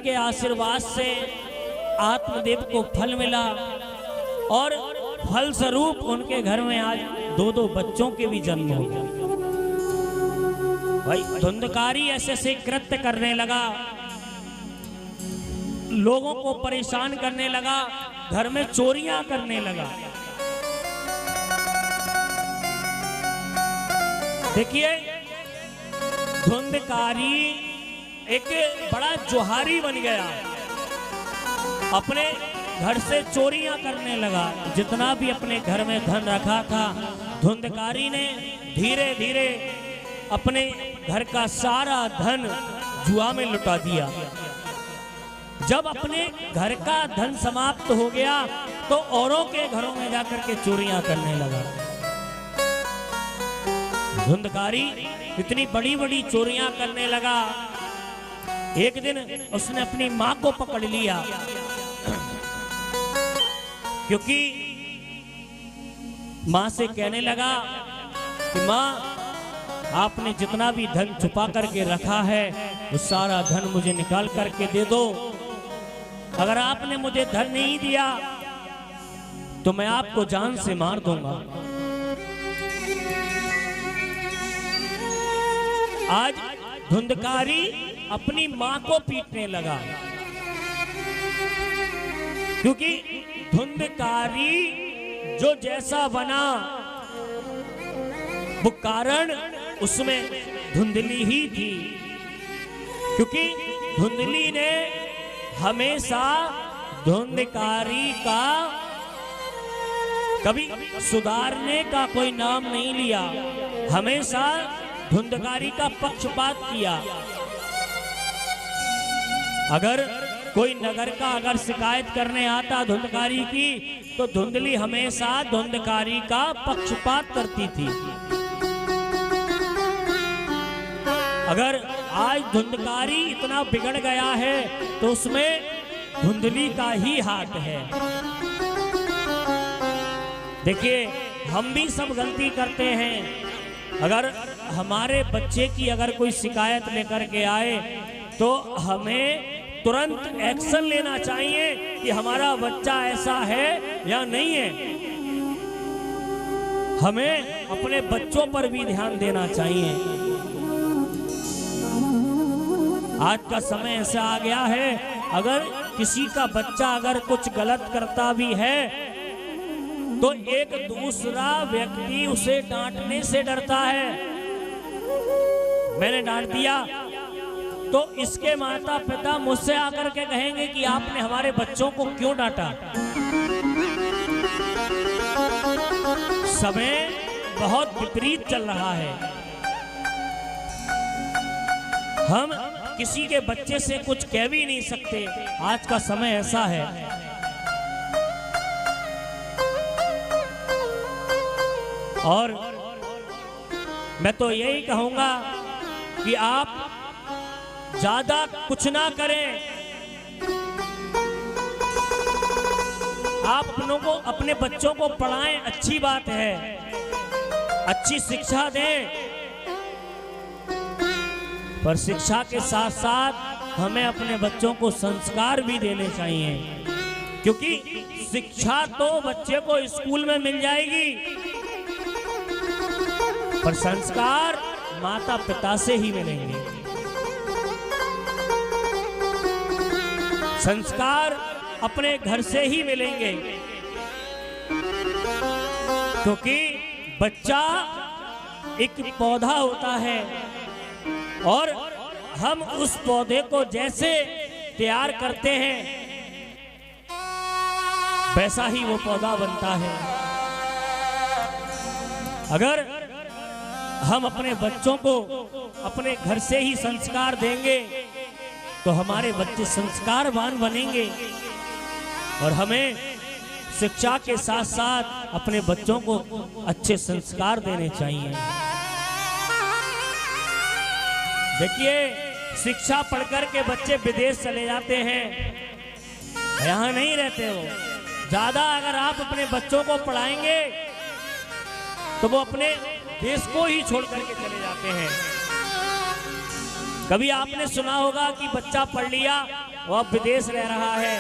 के आशीर्वाद से आत्मदेव को फल मिला और फल स्वरूप उनके घर में आज 2-2 बच्चों के भी जन्म हो गए। भाई धुंधकारी ऐसे ऐसे कृत्य करने लगा, लोगों को परेशान करने लगा, घर में चोरियां करने लगा। देखिए धुंधकारी एक बड़ा जोहारी बन गया, अपने घर से चोरियां करने लगा। जितना भी अपने घर में धन रखा था, धुंधकारी ने धीरे धीरे अपने घर का सारा धन जुआ में लुटा दिया। जब अपने घर का धन समाप्त हो गया तो औरों के घरों में जाकर के चोरियां करने लगा। धुंधकारी इतनी बड़ी बड़ी चोरियां करने लगा। एक दिन उसने अपनी मां को पकड़ लिया, क्योंकि मां से कहने लगा कि मां, आपने जितना भी धन छुपा करके रखा है वो सारा धन मुझे निकाल करके दे दो। अगर आपने मुझे धन नहीं दिया तो मैं आपको जान से मार दूंगा। आज धुंधकारी अपनी मां को पीटने लगा, क्योंकि धुंधकारी जो जैसा बना वो कारण उसमें धुंधली ही थी, क्योंकि धुंधली ने हमेशा धुंधकारी का कभी सुधारने का कोई नाम नहीं लिया, हमेशा धुंधकारी का पक्षपात किया। अगर कोई नगर का अगर शिकायत करने आता धुंधकारी की तो धुंधली हमेशा धुंधकारी का पक्षपात करती थी। अगर आज धुंधकारी इतना बिगड़ गया है तो उसमें धुंधली का ही हाथ है। देखिए हम भी सब गलती करते हैं। अगर हमारे बच्चे की अगर कोई शिकायत लेकर के आए तो हमें तुरंत एक्शन लेना चाहिए कि हमारा बच्चा ऐसा है या नहीं है। हमें अपने बच्चों पर भी ध्यान देना चाहिए। आज का समय ऐसा आ गया है, अगर किसी का बच्चा अगर कुछ गलत करता भी है तो एक दूसरा व्यक्ति उसे डांटने से डरता है। मैंने डांट दिया तो इसके माता पिता मुझसे आकर के कहेंगे कि आपने हमारे बच्चों को क्यों डांटा। समय बहुत विपरीत चल रहा है। हम किसी के बच्चे से कुछ कह भी नहीं सकते, आज का समय ऐसा है। और मैं तो यही कहूंगा कि आप ज्यादा कुछ ना करें, आप अपने बच्चों को पढ़ाएं, अच्छी बात है, अच्छी शिक्षा दें, पर शिक्षा के साथ साथ हमें अपने बच्चों को संस्कार भी देने चाहिए, क्योंकि शिक्षा तो बच्चे को स्कूल में मिल जाएगी पर संस्कार माता पिता से ही मिलेंगे। संस्कार अपने घर से ही मिलेंगे, क्योंकि बच्चा एक पौधा होता है और हम उस पौधे को जैसे तैयार करते हैं वैसा ही वो पौधा बनता है। अगर हम अपने बच्चों को अपने घर से ही संस्कार देंगे तो हमारे बच्चे संस्कारवान बनेंगे। और हमें शिक्षा के साथ साथ अपने बच्चों को अच्छे संस्कार देने चाहिए। देखिए शिक्षा पढ़कर के बच्चे विदेश चले जाते हैं, यहाँ नहीं रहते। वो ज्यादा अगर आप अपने बच्चों को पढ़ाएंगे तो वो अपने देश को ही छोड़ करके चले जाते हैं। कभी आपने सुना होगा कि बच्चा पढ़ लिया वो अब विदेश रह रहा है।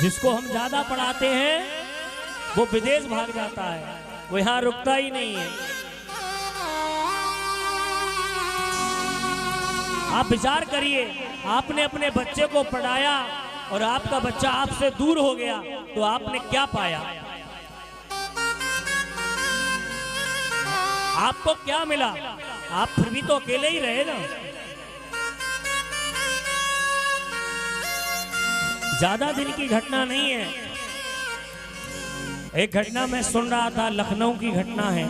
जिसको हम ज्यादा पढ़ाते हैं वो विदेश भाग जाता है, वो यहाँ रुकता ही नहीं है। आप विचार करिए, आपने अपने बच्चे को पढ़ाया और आपका बच्चा आपसे दूर हो गया तो आपने क्या पाया? आपको क्या मिला? आप फिर भी तो अकेले ही रहे ना। ज्यादा दिन की घटना नहीं है। एक घटना मैं सुन रहा था, लखनऊ की घटना है।